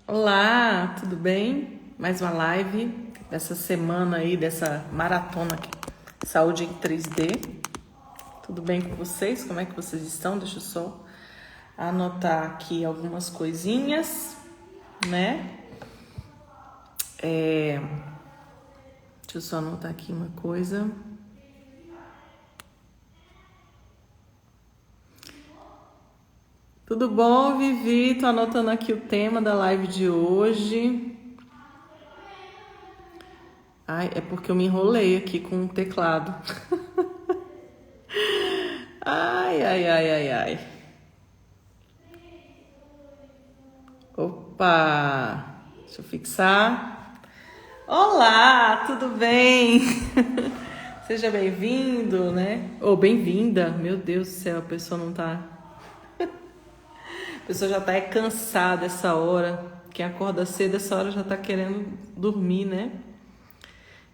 Olá, tudo bem? Mais uma live dessa semana aí, dessa maratona aqui, Saúde em 3D. Tudo bem com vocês? Como é que vocês estão? Deixa eu só anotar aqui algumas coisinhas, né? Deixa eu só anotar aqui uma coisa. Tudo bom, Vivi? Tô anotando aqui o tema da live de hoje. Ai, é porque eu me enrolei aqui com o teclado. Ai, ai, ai, ai, ai. Opa! Deixa eu fixar. Olá, tudo bem? Seja bem-vindo, né? Ou bem-vinda. Meu Deus do céu, a pessoa não tá. A pessoa já tá cansada essa hora. Quem acorda cedo essa hora já tá querendo dormir, né?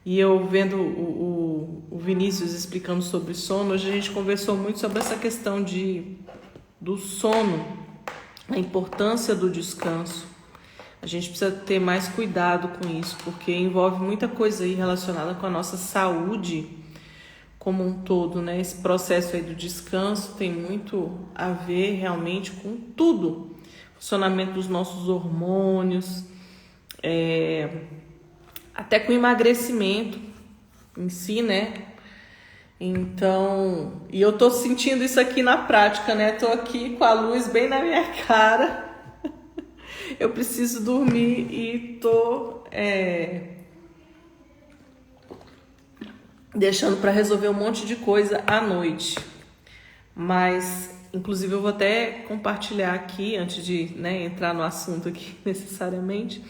E eu vendo o Vinícius explicando sobre sono, hoje a gente conversou muito sobre essa questão do sono, a importância do descanso. A gente precisa ter mais cuidado com isso, porque envolve muita coisa aí relacionada com a nossa saúde como um todo, né? Esse processo aí do descanso tem muito a ver realmente com tudo. Funcionamento dos nossos hormônios, até com o emagrecimento em si, né? Então, e eu tô sentindo isso aqui na prática, né? Tô aqui com a luz bem na minha cara. Eu preciso dormir e tô deixando para resolver um monte de coisa à noite. Mas, inclusive, eu vou até compartilhar aqui, antes de entrar no assunto aqui necessariamente,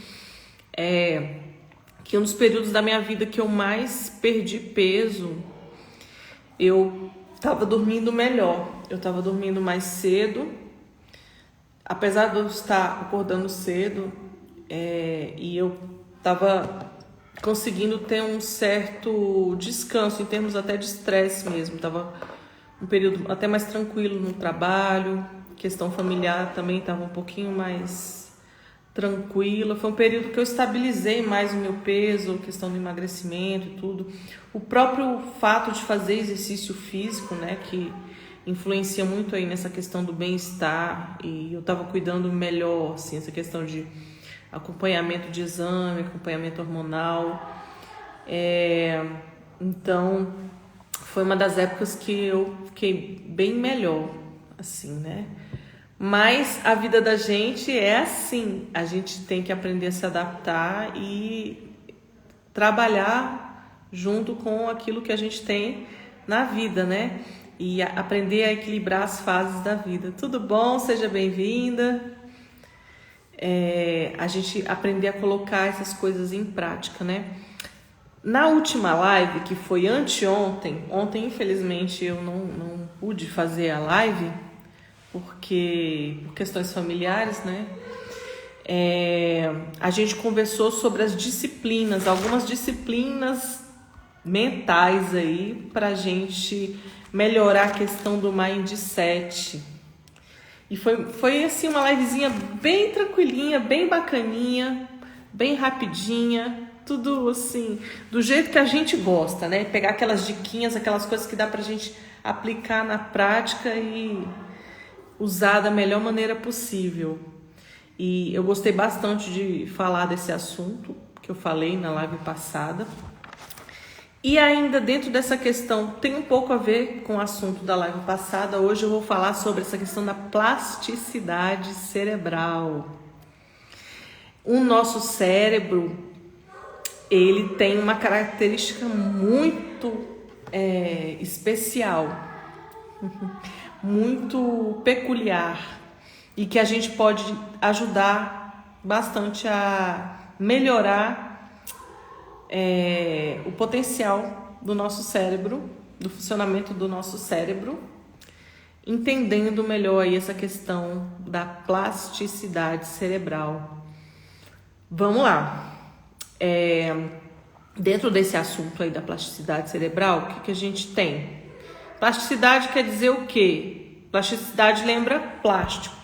que um dos períodos da minha vida que eu mais perdi peso, eu estava dormindo melhor. Eu estava dormindo mais cedo, apesar de eu estar acordando cedo, e eu estava conseguindo ter um certo descanso, em termos até de estresse mesmo. Estava um período até mais tranquilo no trabalho, questão familiar também estava um pouquinho mais tranquila. Foi um período que eu estabilizei mais o meu peso, questão do emagrecimento e tudo. O próprio fato de fazer exercício físico, né, que influencia muito aí nessa questão do bem-estar, e eu estava cuidando melhor, assim, essa questão de acompanhamento de exame, acompanhamento hormonal. Então, foi uma das épocas que eu fiquei bem melhor, assim, né? Mas a vida da gente é assim, a gente tem que aprender a se adaptar e trabalhar junto com aquilo que a gente tem na vida, né? E aprender a equilibrar as fases da vida. Tudo bom? Seja bem-vinda. A gente aprender a colocar essas coisas em prática, né? Na última live, que foi anteontem, ontem infelizmente eu não pude fazer a live, porque por questões familiares, né? A gente conversou sobre as disciplinas, algumas disciplinas mentais aí, pra gente melhorar a questão do mindset. E foi assim uma livezinha bem tranquilinha, bem bacaninha, bem rapidinha, tudo assim, do jeito que a gente gosta, né? Pegar aquelas diquinhas, aquelas coisas que dá pra gente aplicar na prática e usar da melhor maneira possível. E eu gostei bastante de falar desse assunto que eu falei na live passada. E ainda dentro dessa questão, tem um pouco a ver com o assunto da live passada. Hoje eu vou falar sobre essa questão da plasticidade cerebral. O nosso cérebro, ele tem uma característica muito especial, muito peculiar, e que a gente pode ajudar bastante a melhorar o potencial do nosso cérebro, do funcionamento do nosso cérebro, entendendo melhor aí essa questão da plasticidade cerebral. Vamos lá. Dentro desse assunto aí da plasticidade cerebral, o que a gente tem? Plasticidade quer dizer o quê? Plasticidade lembra plástico.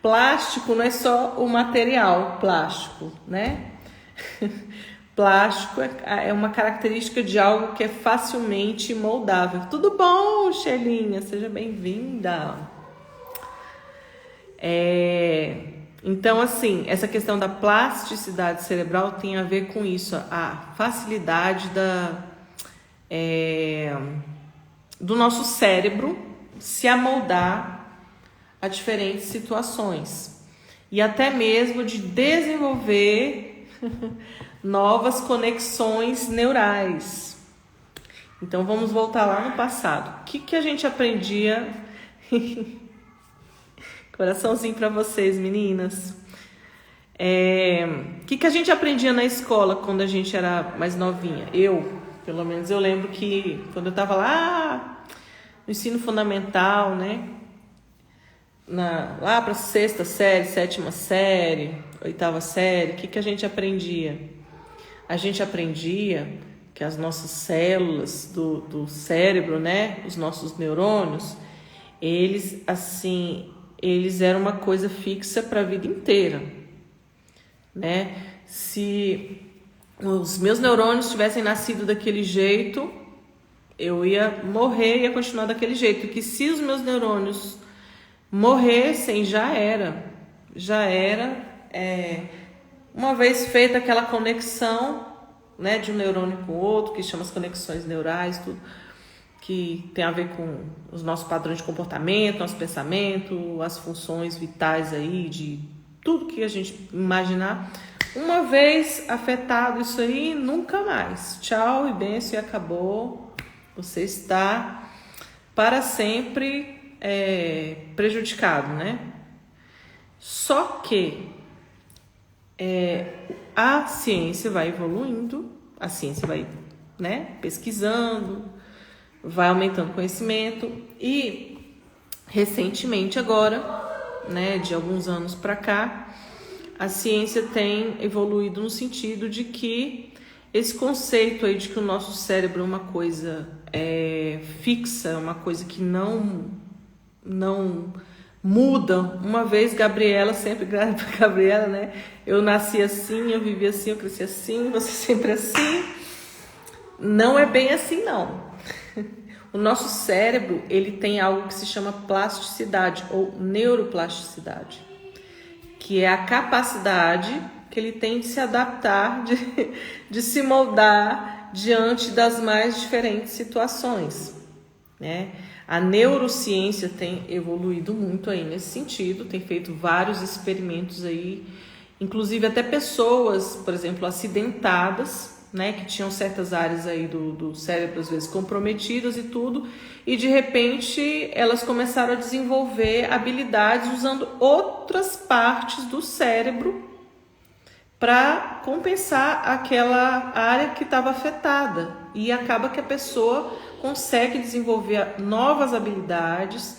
plástico não é só o material plástico, né? Plástico é uma característica de algo que é facilmente moldável. Tudo bom, Shelinha? Seja bem-vinda. Então, assim, essa questão da plasticidade cerebral tem a ver com isso, a facilidade do nosso cérebro se amoldar a diferentes situações e até mesmo de desenvolver novas conexões neurais. Então vamos voltar lá no passado. O que a gente aprendia? Coraçãozinho para vocês, meninas. O que a gente aprendia na escola quando a gente era mais novinha? Pelo menos eu lembro que quando eu estava lá no ensino fundamental, né? Lá para a 6ª série, 7ª série, 8ª série, o que a gente aprendia? A gente aprendia que as nossas células do cérebro, né, os nossos neurônios, eles eram uma coisa fixa para a vida inteira, né? Se os meus neurônios tivessem nascido daquele jeito, eu ia morrer e ia continuar daquele jeito. Que se os meus neurônios morressem, já era. Uma vez feita aquela conexão, né, de um neurônio com o outro, que chama as conexões neurais, tudo que tem a ver com os nossos padrões de comportamento, nosso pensamento, as funções vitais aí, de tudo que a gente imaginar. Uma vez afetado isso aí, nunca mais. Tchau e bênção e acabou. Você está para sempre prejudicado, né? Só que a ciência vai evoluindo, a ciência vai, né, pesquisando, vai aumentando conhecimento e recentemente agora, né, de alguns anos para cá, a ciência tem evoluído no sentido de que esse conceito aí de que o nosso cérebro é uma coisa fixa, uma coisa que não muda. Uma vez Gabriela, sempre grata para Gabriela, né? Eu nasci assim, eu vivi assim, eu cresci assim, você sempre assim. Não é bem assim, não. O nosso cérebro, ele tem algo que se chama plasticidade ou neuroplasticidade, que é a capacidade que ele tem de se adaptar, de se moldar diante das mais diferentes situações, né? A neurociência tem evoluído muito aí nesse sentido, tem feito vários experimentos aí, inclusive até pessoas, por exemplo, acidentadas, né, que tinham certas áreas aí do cérebro às vezes comprometidas e tudo, e de repente elas começaram a desenvolver habilidades usando outras partes do cérebro para compensar aquela área que estava afetada, e acaba que a pessoa consegue desenvolver novas habilidades,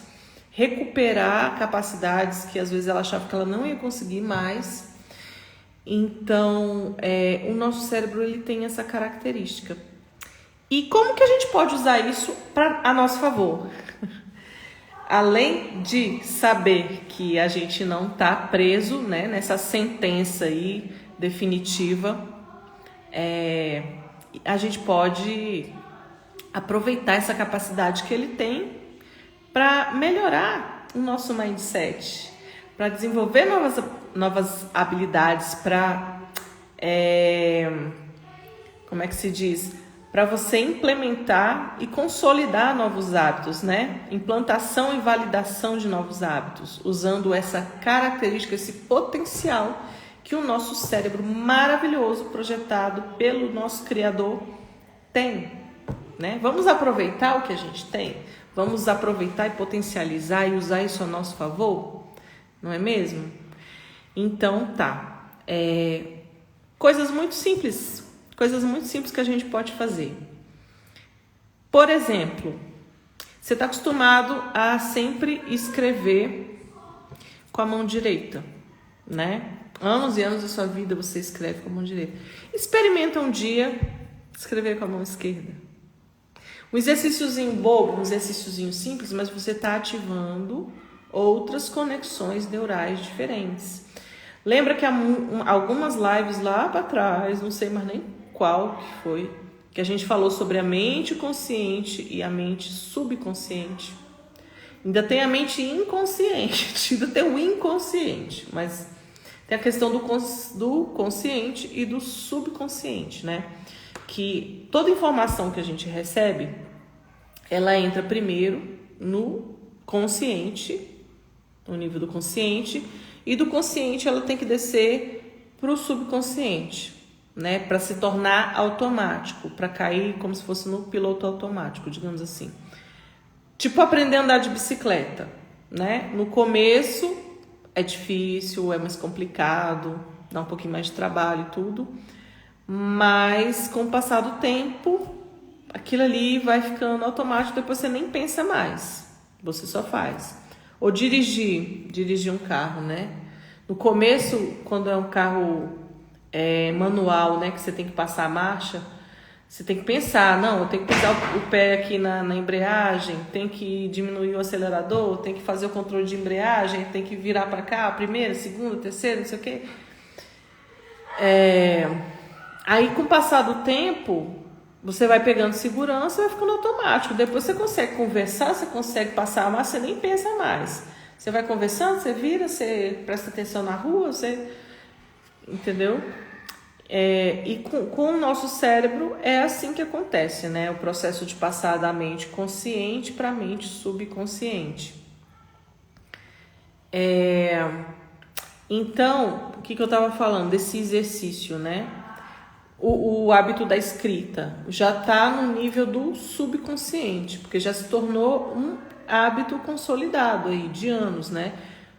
recuperar capacidades que às vezes ela achava que ela não ia conseguir mais. Então, o nosso cérebro, ele tem essa característica. E como que a gente pode usar isso a nosso favor? Além de saber que a gente não está preso, né, nessa sentença aí definitiva, a gente pode aproveitar essa capacidade que ele tem para melhorar o nosso mindset, para desenvolver novas habilidades, para como é que se diz? Para você implementar e consolidar novos hábitos, né? Implantação e validação de novos hábitos, usando essa característica, esse potencial que o nosso cérebro maravilhoso, projetado pelo nosso Criador, tem, né? Vamos aproveitar o que a gente tem? Vamos aproveitar e potencializar e usar isso a nosso favor? Não é mesmo? Então, tá. Coisas muito simples que a gente pode fazer. Por exemplo, você está acostumado a sempre escrever com a mão direita, né? Anos e anos da sua vida você escreve com a mão direita. Experimenta um dia escrever com a mão esquerda. Um exercíciozinho bobo, um exercíciozinho simples, mas você está ativando outras conexões neurais diferentes. Lembra que há algumas lives lá para trás, não sei mais nem qual que foi, que a gente falou sobre a mente consciente e a mente subconsciente. Ainda tem a mente inconsciente, ainda tem o inconsciente, mas tem a questão do consciente e do subconsciente, né? Que toda informação que a gente recebe, ela entra primeiro no consciente, no nível do consciente, e do consciente ela tem que descer para o subconsciente, né? Para se tornar automático, para cair como se fosse no piloto automático, digamos assim. Tipo aprender a andar de bicicleta, né? No começo é difícil, é mais complicado, dá um pouquinho mais de trabalho e tudo, mas com o passar do tempo, aquilo ali vai ficando automático, depois você nem pensa mais, você só faz. Ou dirigir um carro, né? No começo, quando é um carro manual, né, que você tem que passar a marcha, você tem que pensar, não, eu tenho que pisar o pé aqui na embreagem, tem que diminuir o acelerador, tem que fazer o controle de embreagem, tem que virar para cá, primeira, segunda, terceira, não sei o quê. Aí, com o passar do tempo, você vai pegando segurança e vai ficando automático. Depois você consegue conversar, você consegue passar a marcha, você nem pensa mais. Você vai conversando, você vira, você presta atenção na rua, você... Entendeu? E com o nosso cérebro é assim que acontece, né? O processo de passar da mente consciente para a mente subconsciente. Então, o que eu estava falando desse exercício, né? O hábito da escrita já está no nível do subconsciente, porque já se tornou um hábito consolidado aí de anos, né?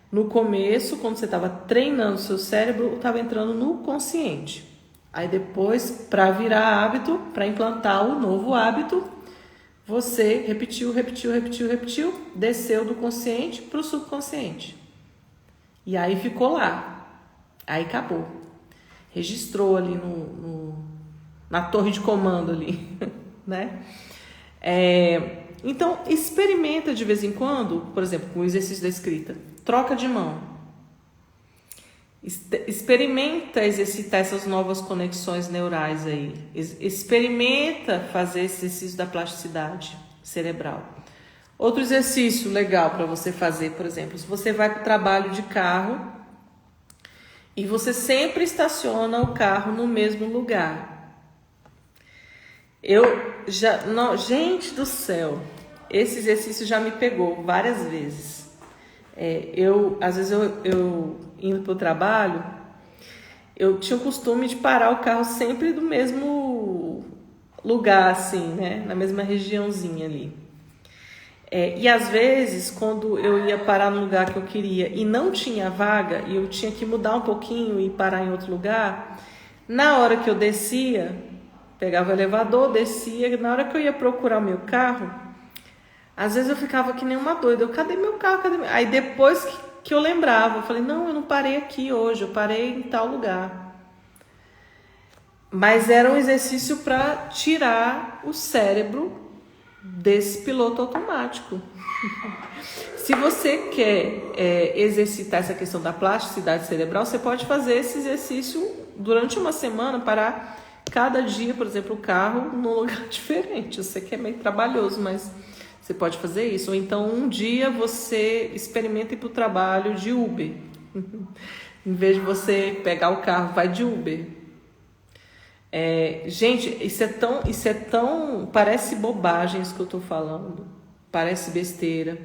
No começo, quando você estava treinando o seu cérebro, estava entrando no consciente. Aí depois, para virar hábito, para implantar o novo hábito, você repetiu, desceu do consciente para o subconsciente. E aí ficou lá. Aí acabou. Registrou ali na torre de comando ali, né? Então, experimenta de vez em quando, por exemplo, com o exercício da escrita. Troca de mão. Experimenta exercitar essas novas conexões neurais aí. Experimenta fazer esse exercício da plasticidade cerebral. Outro exercício legal para você fazer, por exemplo, se você vai para o trabalho de carro e você sempre estaciona o carro no mesmo lugar. Gente do céu, esse exercício já me pegou várias vezes. Às vezes eu indo para o trabalho, eu tinha o costume de parar o carro sempre do mesmo lugar, assim, né? Na mesma regiãozinha ali. E às vezes, quando eu ia parar no lugar que eu queria e não tinha vaga, e eu tinha que mudar um pouquinho e parar em outro lugar, na hora que eu descia, pegava o elevador, descia, na hora que eu ia procurar o meu carro, às vezes eu ficava que nem uma doida. Cadê meu carro? Aí depois que eu lembrava, eu falei, não, eu não parei aqui hoje, eu parei em tal lugar. Mas era um exercício para tirar o cérebro desse piloto automático. Se você quer exercitar essa questão da plasticidade cerebral, você pode fazer esse exercício durante uma semana, parar cada dia, por exemplo, o carro num lugar diferente. Eu sei que é meio trabalhoso, mas você pode fazer isso. Ou então um dia você experimenta ir para o trabalho de Uber. Em vez de você pegar o carro, vai de Uber. Gente, isso é tão... Parece bobagem isso que eu estou falando. Parece besteira.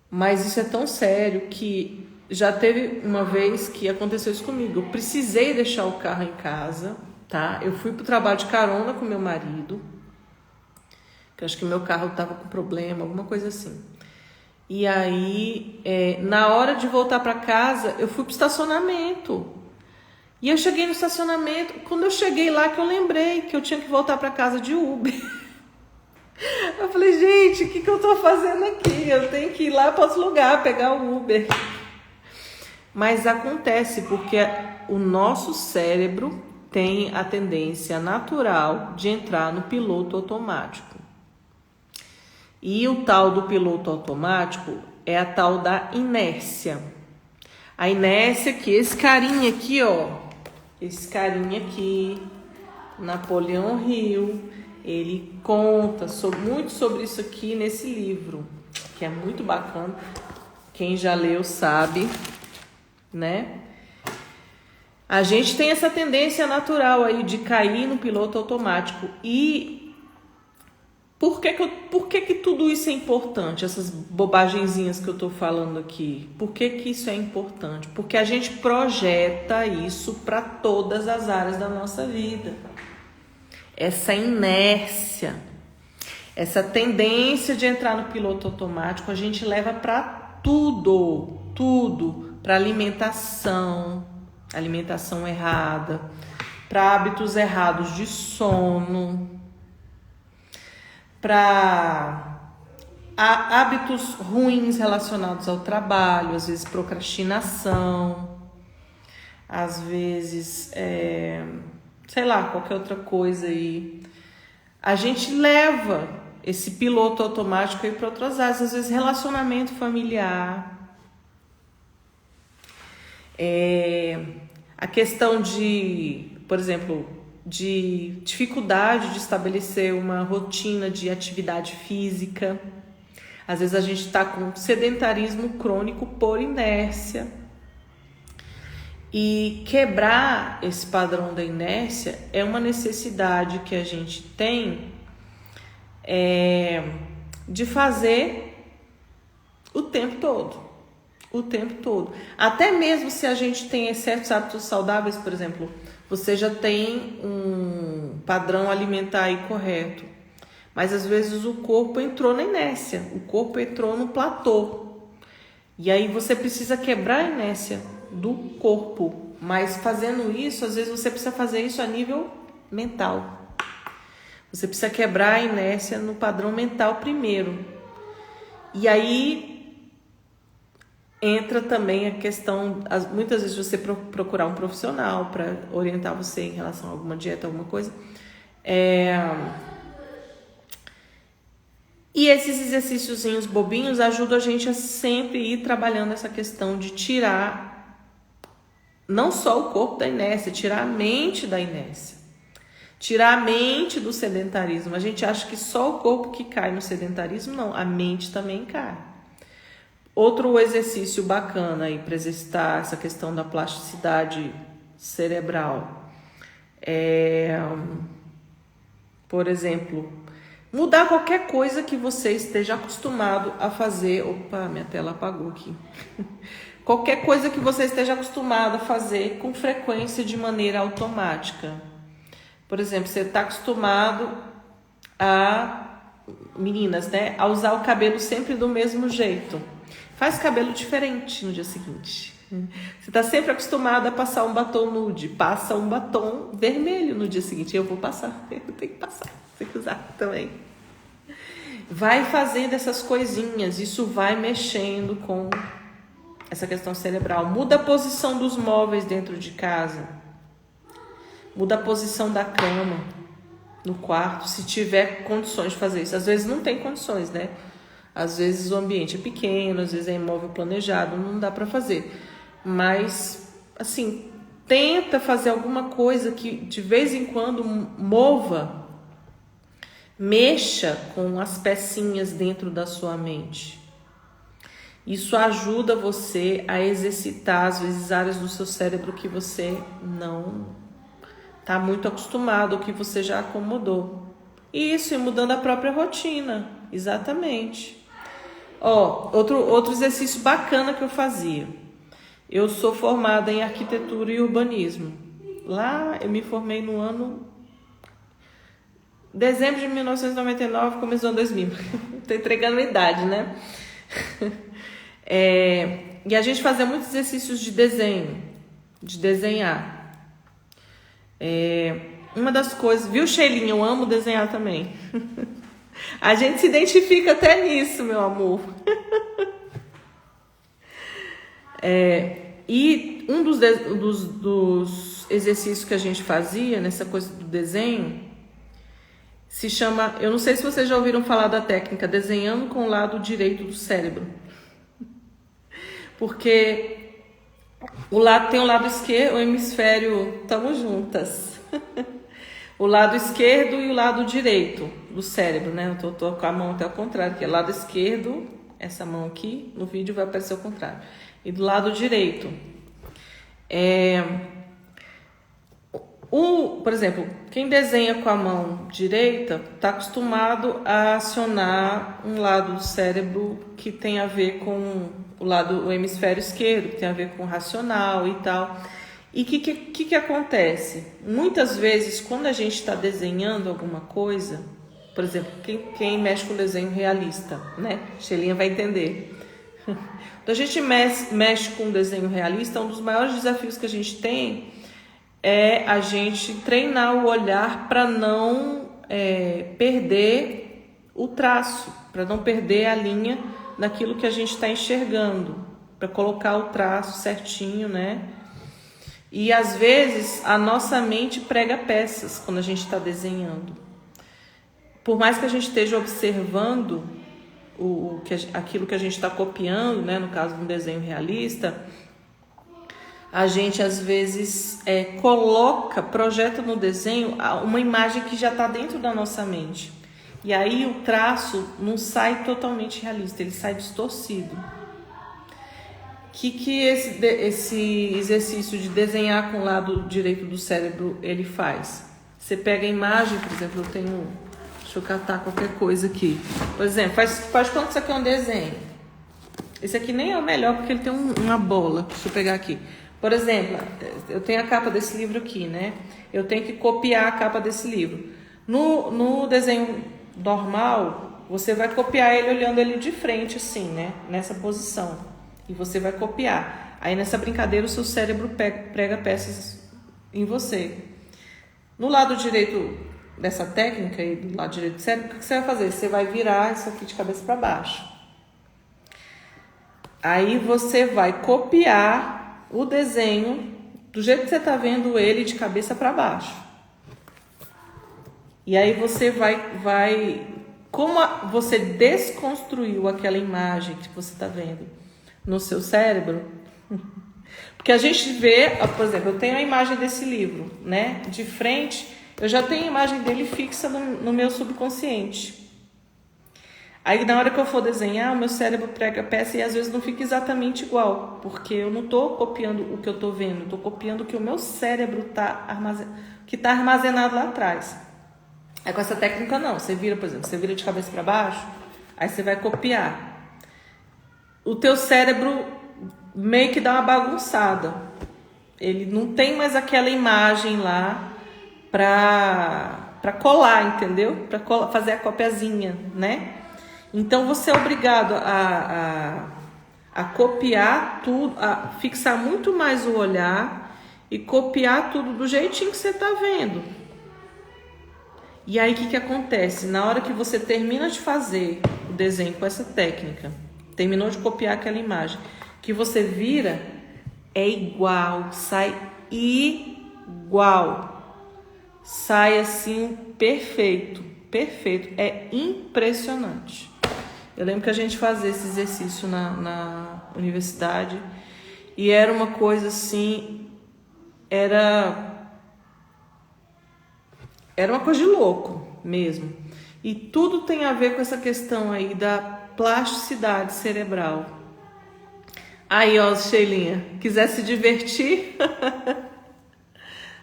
Mas isso é tão sério que já teve uma vez que aconteceu isso comigo. Eu precisei deixar o carro em casa, tá? Eu fui para o trabalho de carona com meu marido. Que eu acho que meu carro estava com problema, alguma coisa assim. E aí, na hora de voltar para casa, eu fui para o estacionamento. E eu cheguei no estacionamento, quando eu cheguei lá que eu lembrei que eu tinha que voltar para casa de Uber. Eu falei, gente, o que eu estou fazendo aqui? Eu tenho que ir lá para outro lugar, pegar o Uber. Mas acontece porque o nosso cérebro tem a tendência natural de entrar no piloto automático. E o tal do piloto automático é a tal da inércia. A inércia que esse carinha aqui, ó, esse carinha aqui, Napoleão Hill, ele conta muito sobre isso aqui nesse livro, que é muito bacana. Quem já leu sabe, né? A gente tem essa tendência natural aí de cair no piloto automático. E por que tudo isso é importante? Essas bobagenzinhas que eu tô falando aqui. Por que isso é importante? Porque a gente projeta isso para todas as áreas da nossa vida. Essa inércia, essa tendência de entrar no piloto automático, a gente leva para tudo, para alimentação errada, para hábitos errados de sono, para hábitos ruins relacionados ao trabalho, às vezes procrastinação, às vezes, sei lá, qualquer outra coisa aí. A gente leva esse piloto automático aí para outras áreas, às vezes relacionamento familiar, a questão de, por exemplo, de dificuldade de estabelecer uma rotina de atividade física. Às vezes a gente está com sedentarismo crônico por inércia. E quebrar esse padrão da inércia é uma necessidade que a gente tem de fazer o tempo todo. Até mesmo se a gente tem certos hábitos saudáveis, por exemplo, você já tem um padrão alimentar aí correto, mas às vezes o corpo entrou na inércia, o corpo entrou no platô, e aí você precisa quebrar a inércia do corpo, mas fazendo isso, às vezes você precisa fazer isso a nível mental. Você precisa quebrar a inércia no padrão mental primeiro. E aí entra também a questão, muitas vezes você procurar um profissional para orientar você em relação a alguma dieta, alguma coisa. E esses exercíciozinhos bobinhos ajudam a gente a sempre ir trabalhando essa questão de tirar não só o corpo da inércia, tirar a mente da inércia. Tirar a mente do sedentarismo. A gente acha que só o corpo que cai no sedentarismo, não, a mente também cai. Outro exercício bacana aí para exercitar essa questão da plasticidade cerebral por exemplo, mudar qualquer coisa que você esteja acostumado a fazer. Opa, minha tela apagou aqui. Qualquer coisa que você esteja acostumado a fazer com frequência de maneira automática. Por exemplo, você está acostumado meninas, né, a usar o cabelo sempre do mesmo jeito. Faz cabelo diferente no dia seguinte. Você está sempre acostumado a passar um batom nude. Passa um batom vermelho no dia seguinte. Eu vou passar, eu tenho que passar, tem que usar também. Vai fazendo essas coisinhas, isso vai mexendo com essa questão cerebral. Muda a posição dos móveis dentro de casa. Muda a posição da cama no quarto, se tiver condições de fazer isso. Às vezes não tem condições, né? Às vezes o ambiente é pequeno, às vezes é imóvel planejado, não dá para fazer. Mas, assim, tenta fazer alguma coisa que de vez em quando mexa com as pecinhas dentro da sua mente. Isso ajuda você a exercitar, às vezes, áreas do seu cérebro que você não está muito acostumado, ou que você já acomodou. Isso, e mudando a própria rotina, exatamente. Outro exercício bacana que eu fazia. Eu sou formada em arquitetura e urbanismo. Lá eu me formei no ano dezembro de 1999, começo do ano 2000. Estou entregando a idade, né? E a gente fazia muitos exercícios de desenho, de desenhar. Uma das coisas, viu, Sheilinha? Eu amo desenhar também. A gente se identifica até nisso, meu amor. E um dos exercícios que a gente fazia nessa coisa do desenho se chama, eu não sei se vocês já ouviram falar da técnica desenhando com o lado direito do cérebro. Porque tem o lado esquerdo, o hemisfério, estamos juntas. O lado esquerdo e o lado direito do cérebro, né? Eu tô com a mão até ao contrário, que é o lado esquerdo, essa mão aqui, no vídeo vai aparecer o contrário. E do lado direito. Por exemplo, quem desenha com a mão direita está acostumado a acionar um lado do cérebro que tem a ver com o hemisfério esquerdo, que tem a ver com o racional e tal. E o que acontece? Muitas vezes, quando a gente está desenhando alguma coisa, por exemplo, quem mexe com desenho realista, né? Shelinha vai entender. Quando a gente mexe com desenho realista, um dos maiores desafios que a gente tem é a gente treinar o olhar para não perder o traço, para não perder a linha naquilo que a gente está enxergando, para colocar o traço certinho, né? E às vezes a nossa mente prega peças quando a gente está desenhando. Por mais que a gente esteja observando aquilo que a gente está copiando, né? No caso de um desenho realista, a gente às vezes projeta no desenho uma imagem que já está dentro da nossa mente. E aí o traço não sai totalmente realista, ele sai distorcido. O que esse exercício de desenhar com o lado direito do cérebro ele faz? Você pega a imagem, por exemplo, deixa eu catar qualquer coisa aqui. Por exemplo, faz quanto isso aqui é um desenho? Esse aqui nem é o melhor porque ele tem uma bola. Deixa eu pegar aqui. Por exemplo, eu tenho a capa desse livro aqui, né? Eu tenho que copiar a capa desse livro. No desenho normal, você vai copiar ele olhando ele de frente, assim, né? Nessa posição. E você vai copiar. Aí nessa brincadeira o seu cérebro prega peças em você. No lado direito dessa técnica, e do lado direito do cérebro, o que você vai fazer? Você vai virar isso aqui de cabeça para baixo. Aí você vai copiar o desenho do jeito que você está vendo ele de cabeça para baixo. E aí você como você desconstruiu aquela imagem que você está vendo no seu cérebro, porque a gente vê, por exemplo, eu tenho a imagem desse livro, né? De frente, eu já tenho a imagem dele fixa no meu subconsciente. Aí na hora que eu for desenhar, o meu cérebro prega a peça e às vezes não fica exatamente igual, porque eu não estou copiando o que eu estou vendo, eu estou copiando o que o meu cérebro está armazenado lá atrás. Aí com essa técnica não, você vira, por exemplo, você vira de cabeça para baixo, aí você vai copiar. O teu cérebro meio que dá uma bagunçada. Ele não tem mais aquela imagem lá para colar, entendeu? Para fazer a copiazinha, né? Então você é obrigado a copiar tudo, a fixar muito mais o olhar e copiar tudo do jeitinho que você está vendo. E aí o que acontece? Na hora que você termina de fazer o desenho com essa técnica, terminou de copiar aquela imagem, que você vira, é igual, sai igual. Sai assim, perfeito, perfeito. É impressionante. Eu lembro que a gente fazia esse exercício na universidade e era uma coisa assim, era uma coisa de louco mesmo. E tudo tem a ver com essa questão aí da plasticidade cerebral. Aí, ó, Sheilinha, quiser se divertir,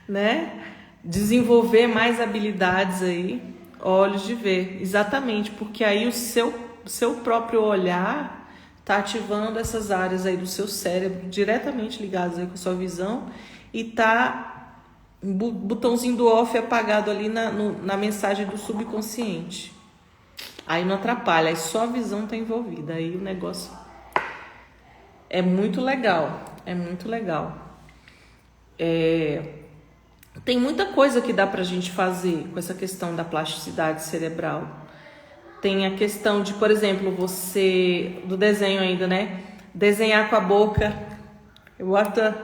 né? Desenvolver mais habilidades aí, olhos de ver. Exatamente, porque aí o seu próprio olhar tá ativando essas áreas aí do seu cérebro, diretamente ligadas aí com a sua visão, e tá um botãozinho do off apagado ali na mensagem do subconsciente. Aí não atrapalha, aí só a visão tá envolvida, aí o negócio é muito legal, é muito legal. Tem muita coisa que dá pra gente fazer com essa questão da plasticidade cerebral. Tem a questão de, por exemplo, do desenho ainda, né? Desenhar com a boca. Bota,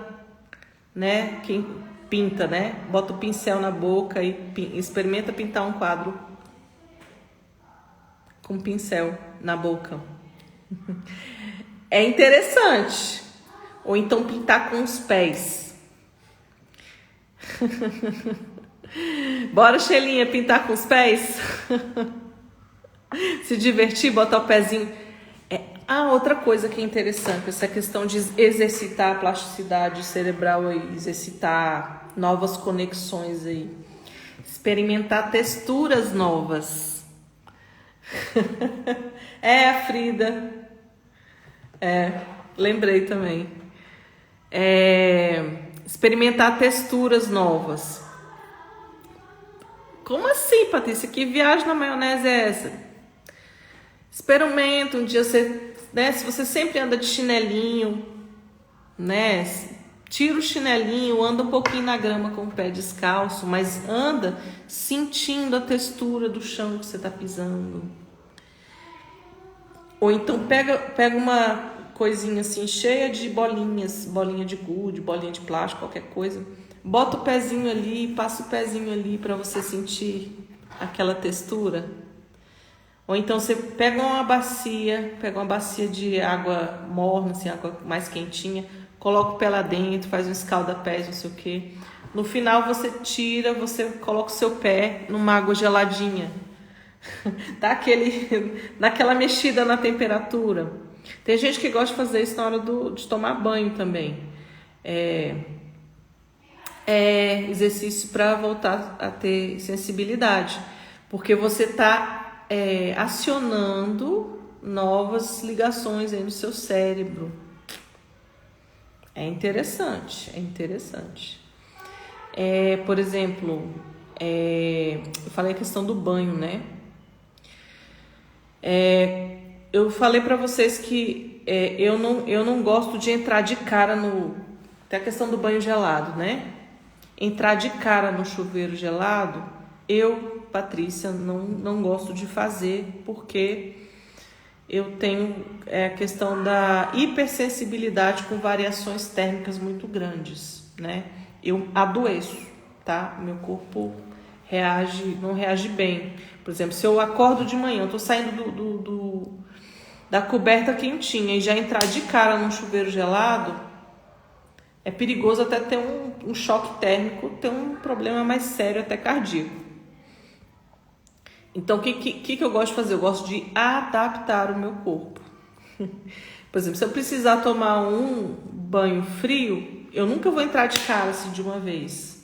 né? Quem pinta, né? Bota o pincel na boca e experimenta pintar um quadro com pincel na boca. É interessante. Ou então pintar com os pés. Bora, Xelinha, pintar com os pés? Se divertir, botar o pezinho. Outra coisa que é interessante, essa questão de exercitar a plasticidade cerebral aí, exercitar novas conexões aí. Experimentar texturas novas. A Frida. Lembrei também. Experimentar texturas novas. Como assim, Patrícia? Que viagem na maionese é essa? Experimenta um dia, né? Se você sempre anda de chinelinho, né? Tira o chinelinho, anda um pouquinho na grama com o pé descalço, mas anda sentindo a textura do chão que você está pisando. Ou então pega uma coisinha assim cheia de bolinhas, bolinha de gude, bolinha de plástico, qualquer coisa. Bota o pezinho ali, passa o pezinho ali para você sentir aquela textura. Ou então você pega uma bacia de água morna, assim, água mais quentinha, coloca o pé lá dentro, faz um escalda-pés, não sei o quê. No final você tira, você coloca o seu pé numa água geladinha. Dá aquela mexida na temperatura. Tem gente que gosta de fazer isso na hora de tomar banho também. Exercício para voltar a ter sensibilidade. Porque você está acionando novas ligações aí no seu cérebro. É interessante. Por exemplo, eu falei a questão do banho, né? Eu falei para vocês que eu não gosto de entrar de cara até a questão do banho gelado, né? Entrar de cara no chuveiro gelado, Patrícia, não gosto de fazer, porque eu tenho a questão da hipersensibilidade com variações térmicas muito grandes, né? Eu adoeço, tá? Meu corpo não reage bem. Por exemplo, se eu acordo de manhã, eu tô saindo da coberta quentinha e já entrar de cara num chuveiro gelado, é perigoso até ter um choque térmico, ter um problema mais sério, até cardíaco. Então, o que eu gosto de fazer? Eu gosto de adaptar o meu corpo. Por exemplo, se eu precisar tomar um banho frio, eu nunca vou entrar de cara assim de uma vez.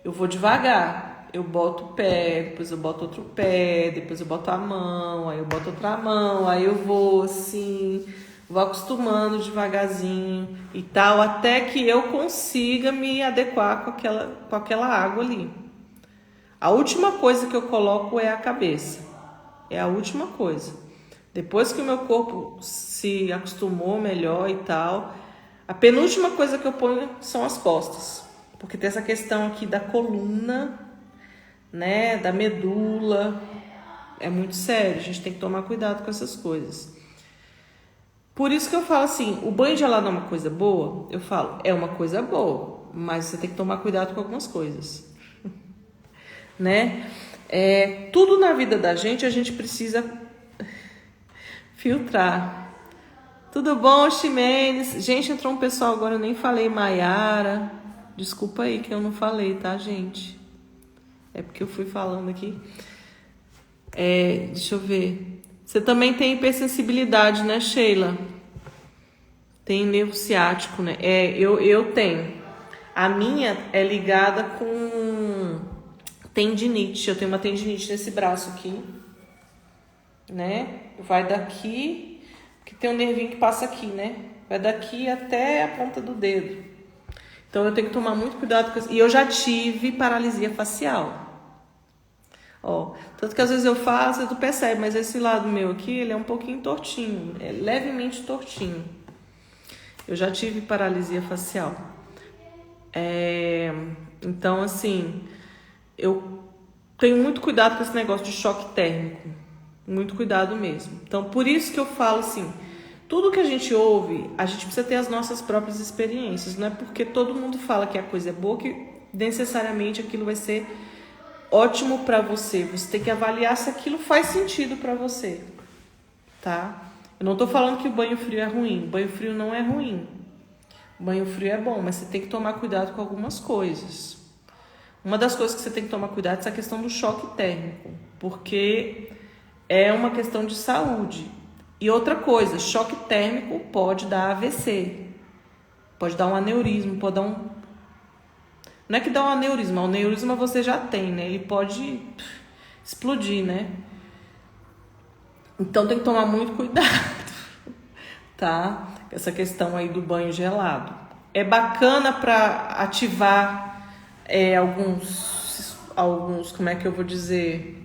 Eu vou devagar. Eu boto o pé, depois eu boto outro pé, depois eu boto a mão, aí eu boto outra mão, aí eu vou assim, vou acostumando devagarzinho e tal, até que eu consiga me adequar com aquela água ali. A última coisa que eu coloco é a cabeça. É a última coisa. Depois que o meu corpo se acostumou melhor e tal, a penúltima coisa que eu ponho são as costas. Porque tem essa questão aqui da coluna, né, da medula. É muito sério, a gente tem que tomar cuidado com essas coisas. Por isso que eu falo assim, o banho gelado é uma coisa boa? Eu falo, é uma coisa boa, mas você tem que tomar cuidado com algumas coisas. Né? Tudo na vida da gente a gente precisa filtrar. Tudo bom, Ximenes? Gente, entrou um pessoal agora, eu nem falei, Maiara. Desculpa aí que eu não falei, tá, gente? É porque eu fui falando aqui. Deixa eu ver. Você também tem hipersensibilidade, né, Sheila? Tem nervo ciático, né? Eu tenho. A minha é ligada com tendinite. Eu tenho uma tendinite nesse braço aqui, né? Vai daqui, que tem um nervinho que passa aqui, né? Vai daqui até a ponta do dedo. Então eu tenho que tomar muito cuidado com isso. E eu já tive paralisia facial. Tanto que às vezes eu faço, tu percebe, mas esse lado meu aqui, ele é um pouquinho tortinho, é levemente tortinho. Eu já tive paralisia facial. Então, assim, eu tenho muito cuidado com esse negócio de choque térmico. Muito cuidado mesmo. Então, por isso que eu falo assim, tudo que a gente ouve, a gente precisa ter as nossas próprias experiências. Não é porque todo mundo fala que a coisa é boa que necessariamente aquilo vai ser ótimo para você. Você tem que avaliar se aquilo faz sentido para você, tá? Eu não tô falando que o banho frio é ruim. O banho frio não é ruim. O banho frio é bom, mas você tem que tomar cuidado com algumas coisas. Uma das coisas que você tem que tomar cuidado é essa questão do choque térmico, porque é uma questão de saúde. E outra coisa, choque térmico pode dar AVC, pode dar um aneurisma, pode dar um... Não é que dá um aneurisma, o aneurisma você já tem, né? Ele pode explodir, né? Então tem que tomar muito cuidado, tá? Essa questão aí do banho gelado. É bacana para ativar alguns, como é que eu vou dizer?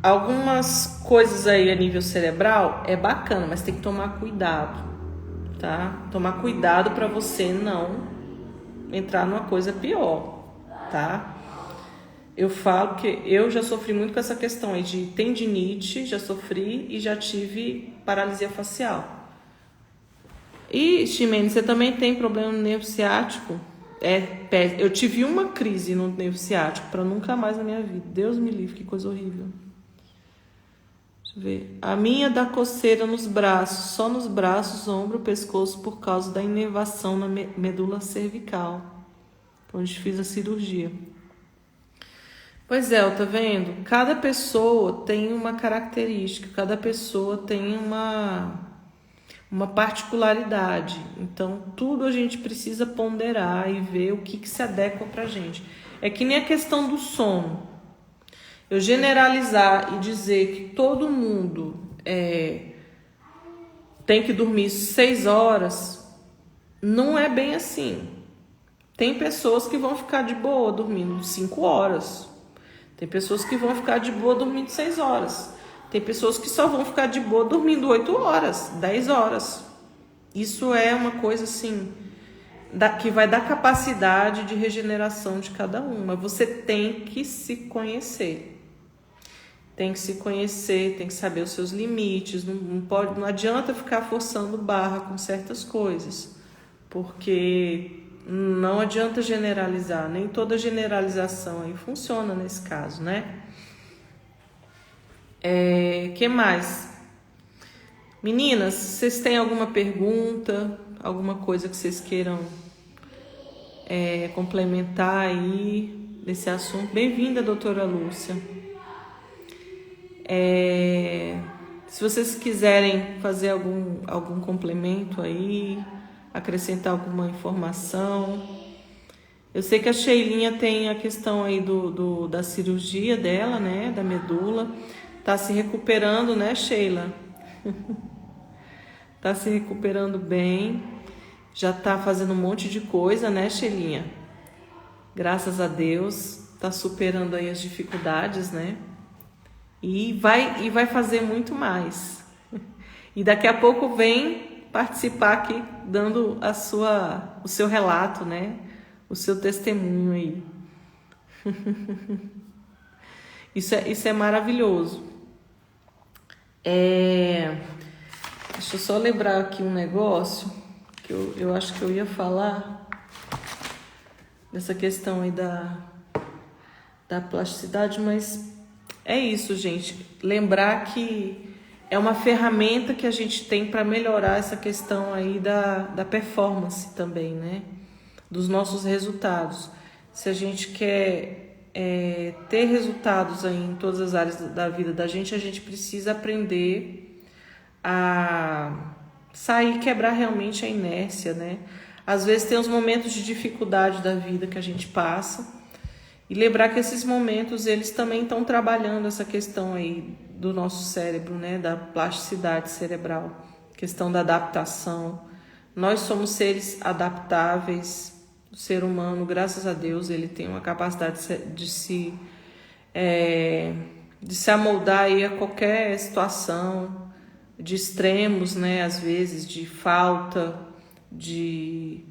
Algumas coisas aí a nível cerebral, é bacana, mas tem que tomar cuidado, tá? Tomar cuidado para você não entrar numa coisa pior, tá? Eu falo que eu já sofri muito com essa questão aí de tendinite, já sofri e já tive paralisia facial. E, Ximene, você também tem problema no nervo ciático? Eu tive uma crise no nervo ciático para nunca mais na minha vida. Deus me livre, que coisa horrível. Deixa eu ver. A minha dá coceira nos braços, só nos braços, ombro, pescoço, por causa da inervação na medula cervical, onde fiz a cirurgia. Pois é, tá vendo? Cada pessoa tem uma característica, cada pessoa tem uma particularidade. Então, tudo a gente precisa ponderar e ver o que se adequa pra gente. É que nem a questão do sono. Eu generalizar e dizer que todo mundo tem que dormir 6 horas, não é bem assim. Tem pessoas que vão ficar de boa dormindo 5 horas. Tem pessoas que vão ficar de boa dormindo 6 horas. Tem pessoas que só vão ficar de boa dormindo 8 horas, 10 horas. Isso é uma coisa assim, que vai dar capacidade de regeneração de cada um. Mas você tem que se conhecer. Tem que se conhecer, tem que saber os seus limites. Não adianta ficar forçando barra com certas coisas. Porque não adianta generalizar. Nem toda generalização aí funciona nesse caso, né? Que mais? Meninas, vocês têm alguma pergunta? Alguma coisa que vocês queiram complementar aí desse assunto? Bem-vinda, doutora Lúcia. Se vocês quiserem fazer algum complemento aí, acrescentar alguma informação. Eu sei que a Sheilinha tem a questão aí da cirurgia dela, né? Da medula. Tá se recuperando, né, Sheila? Tá se recuperando bem. Já tá fazendo um monte de coisa, né, Sheilinha? Graças a Deus. Tá superando aí as dificuldades, né? E vai fazer muito mais. E daqui a pouco vem participar aqui, dando o seu relato, né? O seu testemunho aí. Isso é maravilhoso. Deixa eu só lembrar aqui um negócio que eu acho que eu ia falar dessa questão aí da plasticidade, mas é isso, gente. Lembrar que é uma ferramenta que a gente tem para melhorar essa questão aí da performance também, né? Dos nossos resultados. Se a gente quer ter resultados aí em todas as áreas da vida da gente, a gente precisa aprender a sair, quebrar realmente a inércia, né? Às vezes tem os momentos de dificuldade da vida que a gente passa e lembrar que esses momentos, eles também estão trabalhando essa questão aí do nosso cérebro, né? Da plasticidade cerebral, questão da adaptação. Nós somos seres adaptáveis. O ser humano, graças a Deus, ele tem uma capacidade de se amoldar aí a qualquer situação, de extremos, né? Às vezes de falta, de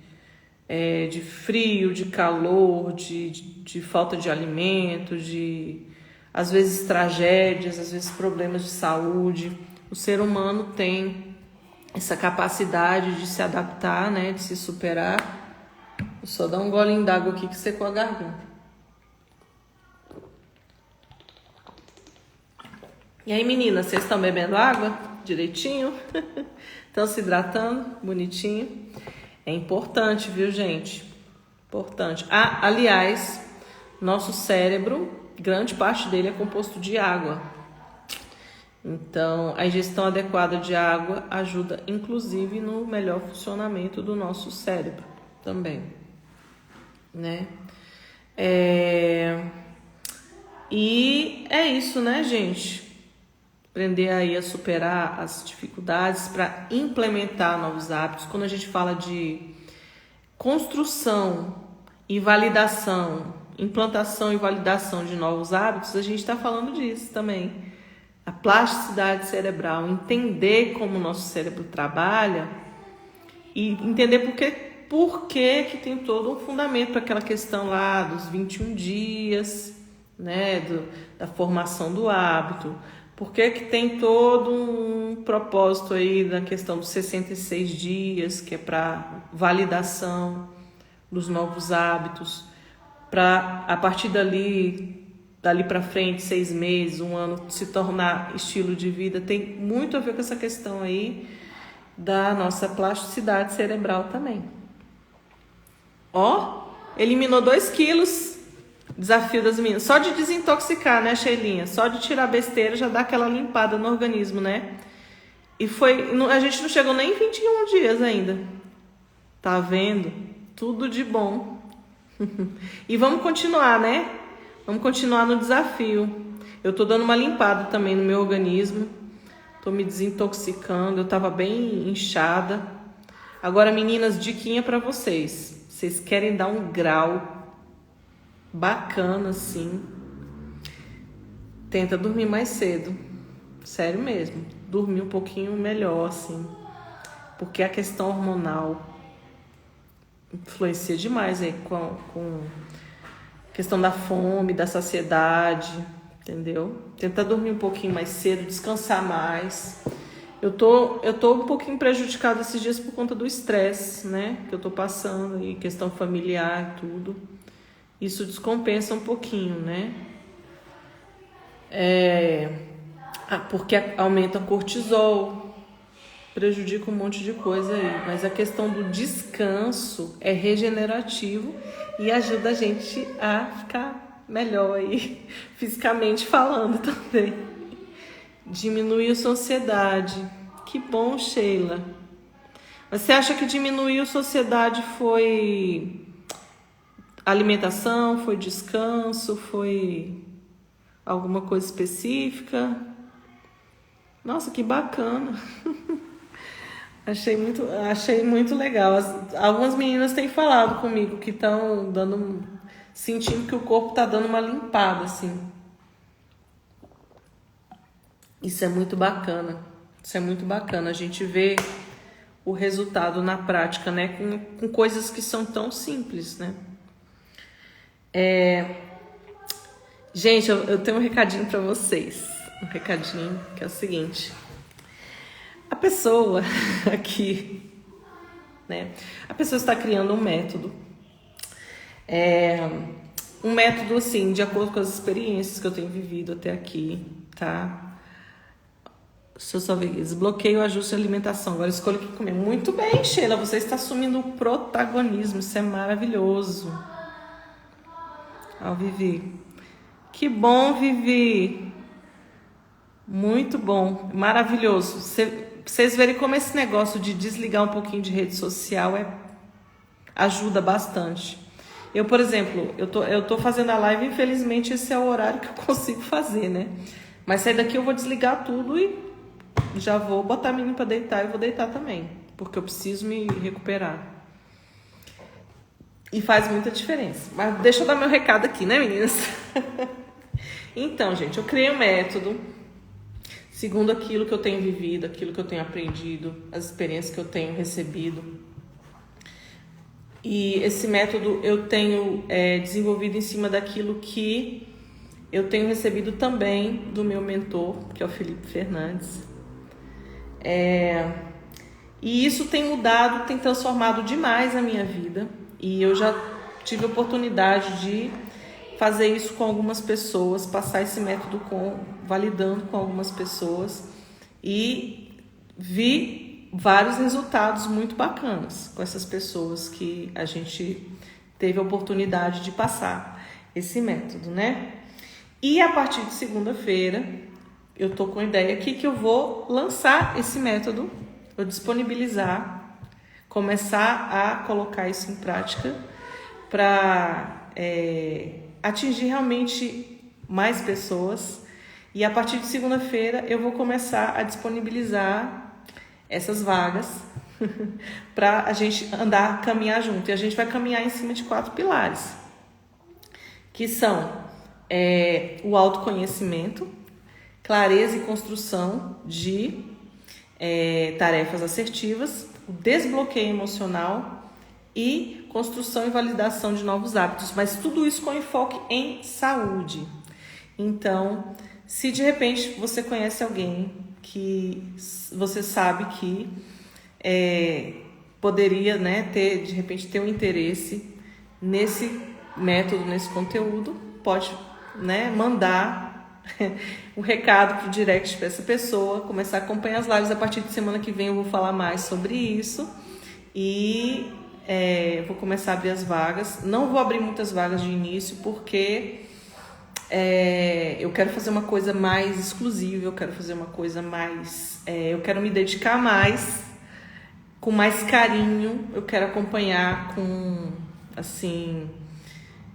frio, de calor, de falta de alimento, às vezes tragédias, às vezes problemas de saúde. O ser humano tem essa capacidade de se adaptar, né? De se superar. Vou só dar um golinho d'água aqui que secou a garganta. E aí, meninas, vocês estão bebendo água? direitinho? Estão se hidratando bonitinho? É importante, viu, gente? Importante. Aliás, nosso cérebro, grande parte dele é composto de água. Então, a ingestão adequada de água ajuda, inclusive, no melhor funcionamento do nosso cérebro também, né? E é isso, né, gente? Aprender aí a superar as dificuldades para implementar novos hábitos. Quando a gente fala de construção e validação, implantação e validação de novos hábitos, a gente está falando disso também. A plasticidade cerebral, entender como o nosso cérebro trabalha e entender por que tem todo um fundamento para aquela questão lá dos 21 dias, né, da formação do hábito. Por que tem todo um propósito aí na questão dos 66 dias, que é para validação dos novos hábitos, para a partir dali para frente, 6 meses, 1 ano, se tornar estilo de vida. Tem muito a ver com essa questão aí da nossa plasticidade cerebral também. Ó, eliminou 2 quilos, desafio das meninas. Só de desintoxicar, né, Sheilinha? Só de tirar besteira já dá aquela limpada no organismo, né? E a gente não chegou nem em 21 dias ainda. Tá vendo? Tudo de bom. E vamos continuar, né? Vamos continuar no desafio. Eu tô dando uma limpada também no meu organismo. Tô me desintoxicando. Eu tava bem inchada. Agora, meninas, diquinha pra vocês. Vocês querem dar um grau bacana, assim? Tenta dormir mais cedo. Sério mesmo. Dormir um pouquinho melhor, assim. Porque a questão hormonal influencia demais aí com questão da fome, da saciedade, entendeu? Tentar dormir um pouquinho mais cedo, descansar mais. Eu tô um pouquinho prejudicada esses dias por conta do estresse, né? Que eu tô passando, e questão familiar e tudo. Isso descompensa um pouquinho, né? Porque aumenta o cortisol, prejudica um monte de coisa aí. Mas a questão do descanso é regenerativo e ajuda a gente a ficar melhor aí, fisicamente falando também. Diminuiu sua ansiedade. Que bom, Sheila. Mas você acha que diminuiu sua ansiedade foi alimentação, foi descanso, foi alguma coisa específica? Nossa, que bacana. Achei muito legal. Algumas meninas têm falado comigo que estão sentindo que o corpo está dando uma limpada, assim. Isso é muito bacana. Isso é muito bacana. A gente vê o resultado na prática, né? Com coisas que são tão simples, né? Gente, eu tenho um recadinho para vocês. Um recadinho que é o seguinte. A pessoa aqui, né? A pessoa está criando um método. Um método, assim, de acordo com as experiências que eu tenho vivido até aqui, tá? Deixa eu só ver. Desbloqueio o ajuste de alimentação. Agora escolha o que comer. Muito bem, Sheila. Você está assumindo o protagonismo. Isso é maravilhoso. Ó, Vivi. Que bom, Vivi. Muito bom. Maravilhoso. Vocês verem como esse negócio de desligar um pouquinho de rede social ajuda bastante. Eu, por exemplo, eu tô fazendo a live, infelizmente esse é o horário que eu consigo fazer, né? Mas sair daqui eu vou desligar tudo e já vou botar a menina pra deitar e vou deitar também, porque eu preciso me recuperar. E faz muita diferença. Mas deixa eu dar meu recado aqui, né, meninas? Então, gente, eu criei um método segundo aquilo que eu tenho vivido, aquilo que eu tenho aprendido, as experiências que eu tenho recebido. E esse método eu tenho desenvolvido em cima daquilo que eu tenho recebido também do meu mentor, que é o Felipe Fernandes. E isso tem mudado, tem transformado demais a minha vida. E eu já tive a oportunidade de fazer isso com algumas pessoas, passar esse método validando com algumas pessoas. E vi vários resultados muito bacanas com essas pessoas que a gente teve a oportunidade de passar esse método, né? E a partir de segunda-feira, eu tô com a ideia aqui que eu vou lançar esse método, vou disponibilizar, começar a colocar isso em prática para atingir realmente mais pessoas. E a partir de segunda-feira eu vou começar a disponibilizar essas vagas para a gente caminhar junto. E a gente vai caminhar em cima de 4 pilares, que são o autoconhecimento, clareza e construção de tarefas assertivas, o desbloqueio emocional e construção e validação de novos hábitos, mas tudo isso com enfoque em saúde. Então, se de repente você conhece alguém que você sabe que poderia, né, de repente ter um interesse nesse método, nesse conteúdo, pode, né, mandar um recado pro direct para essa pessoa, começar a acompanhar as lives. A partir de semana que vem eu vou falar mais sobre isso e vou começar a abrir as vagas. Não vou abrir muitas vagas de início porque eu quero fazer uma coisa mais exclusiva, eu quero fazer uma coisa mais... eu quero me dedicar mais, com mais carinho, eu quero acompanhar com, assim,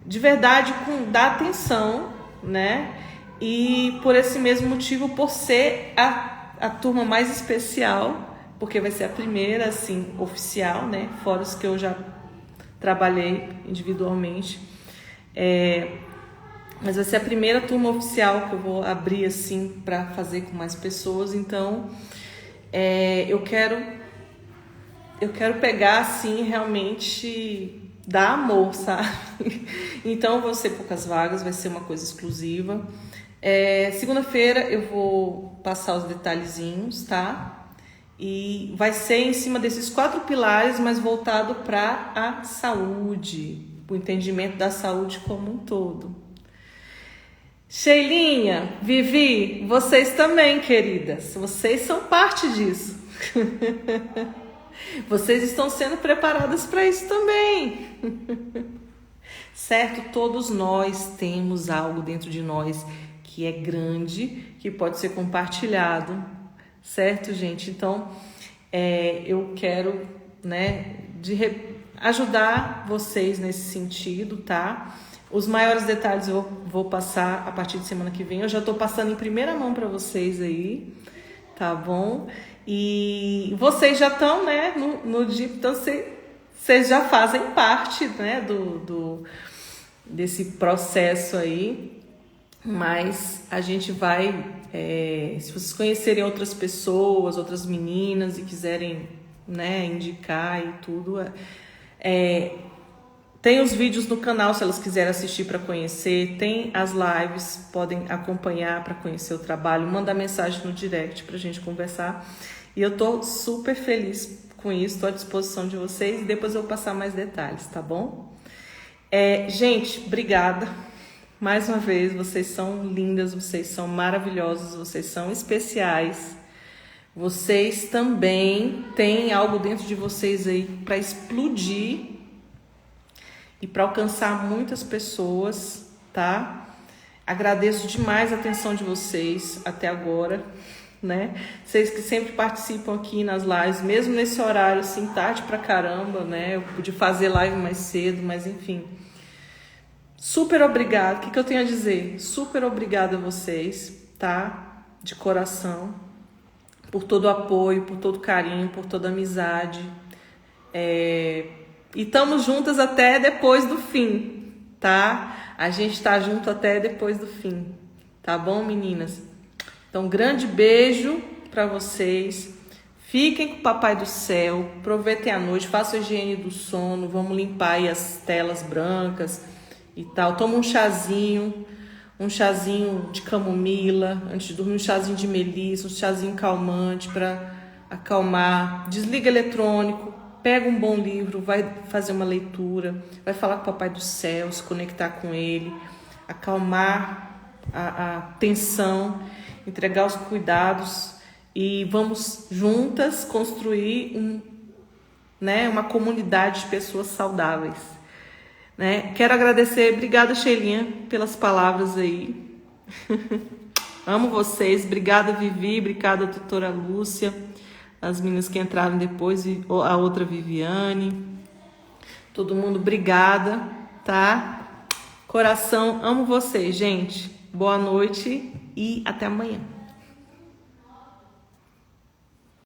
de verdade, dar atenção, né? E por esse mesmo motivo, por ser a turma mais especial, porque vai ser a primeira, assim, oficial, né? Fora os que eu já trabalhei individualmente. Mas vai ser a primeira turma oficial que eu vou abrir, assim, para fazer com mais pessoas. Então, eu quero pegar, assim, realmente dar amor, sabe? Então, vão ser poucas vagas, vai ser uma coisa exclusiva. Segunda-feira eu vou passar os detalhezinhos, tá? E vai ser em cima desses 4 pilares, mas voltado para a saúde, o entendimento da saúde como um todo. Sheilinha, Vivi, vocês também, queridas, vocês são parte disso. Vocês estão sendo preparadas para isso também. Certo? Todos nós temos algo dentro de nós que é grande, que pode ser compartilhado, certo, gente? Então, eu quero, né, ajudar vocês nesse sentido, tá? Os maiores detalhes eu vou passar a partir de semana que vem. Eu já estou passando em primeira mão para vocês aí, tá bom? E vocês já estão, né, no DIP, então vocês já fazem parte, né, desse processo aí. Mas a gente vai, se vocês conhecerem outras pessoas, outras meninas e quiserem, né, indicar e tudo, tem os vídeos no canal se elas quiserem assistir para conhecer, tem as lives, podem acompanhar para conhecer o trabalho, manda mensagem no direct para a gente conversar. E eu tô super feliz com isso, estou à disposição de vocês e depois eu vou passar mais detalhes, tá bom? Gente, obrigada. Mais uma vez, vocês são lindas, vocês são maravilhosas, vocês são especiais. Vocês também têm algo dentro de vocês aí para explodir e para alcançar muitas pessoas, tá? Agradeço demais a atenção de vocês até agora, né? Vocês que sempre participam aqui nas lives, mesmo nesse horário assim, tarde pra caramba, né? Eu pude fazer live mais cedo, mas enfim... Super obrigada. O que eu tenho a dizer? Super obrigada a vocês, tá? De coração. Por todo o apoio, por todo o carinho, por toda a amizade. E estamos juntas até depois do fim, tá? A gente tá junto até depois do fim. Tá bom, meninas? Então, grande beijo pra vocês. Fiquem com o Papai do Céu. Aproveitem a noite, façam a higiene do sono. Vamos limpar aí as telas brancas e tal. Toma um chazinho de camomila antes de dormir, um chazinho de melissa, um chazinho calmante para acalmar. Desliga eletrônico, pega um bom livro, vai fazer uma leitura, vai falar com o Papai do Céu, se conectar com ele, acalmar a tensão, entregar os cuidados e vamos juntas construir uma comunidade de pessoas saudáveis, né? Quero agradecer, obrigada Sheilinha pelas palavras aí. Amo vocês, obrigada Vivi, obrigada doutora Lúcia, as meninas que entraram depois, a outra Viviane, todo mundo, obrigada, tá? Coração, amo vocês, gente. Boa noite e até amanhã.